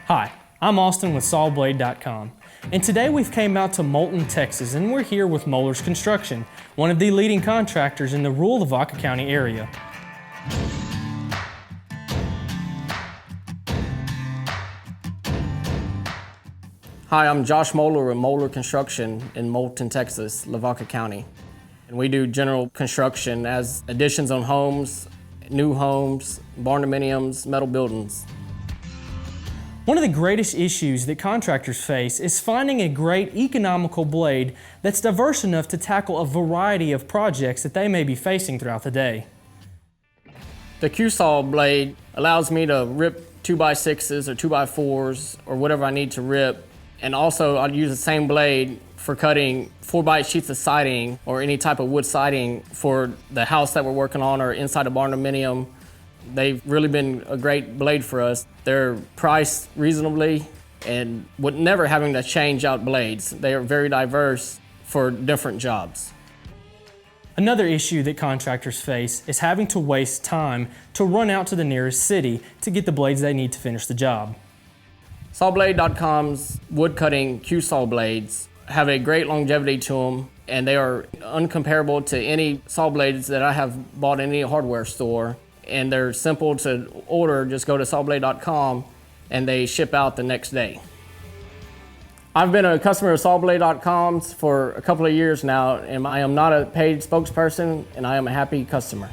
Hi, I'm Austin with Sawblade.com, and today we've came out to Moulton, Texas, and we're here with Moeller Construction, one of the leading contractors in the rural Lavaca County area. Hi, I'm Josh Moeller with Moeller Construction in Moulton, Texas, Lavaca County. And we do general construction as additions on homes, new homes, barndominiums, metal buildings. One of the greatest issues that contractors face is finding a great economical blade that's diverse enough to tackle a variety of projects that they may be facing throughout the day. The Qsaw blade allows me to rip 2x6s or 2x4s or whatever I need to rip. And also I'll use the same blade for cutting 4x sheets of siding or any type of wood siding for the house that we're working on or inside a barndominium. They've really been a great blade for us. They're priced reasonably and with never having to change out blades. They are very diverse for different jobs. Another issue that contractors face is having to waste time to run out to the nearest city to get the blades they need to finish the job. Sawblade.com's wood cutting Qsaw blades have a great longevity to them, and they are uncomparable to any saw blades that I have bought in any hardware store. And they're simple to order. Just go to Sawblade.com and they ship out the next day. I've been a customer of Sawblade.com for a couple of years now, and I am not a paid spokesperson, and I am a happy customer.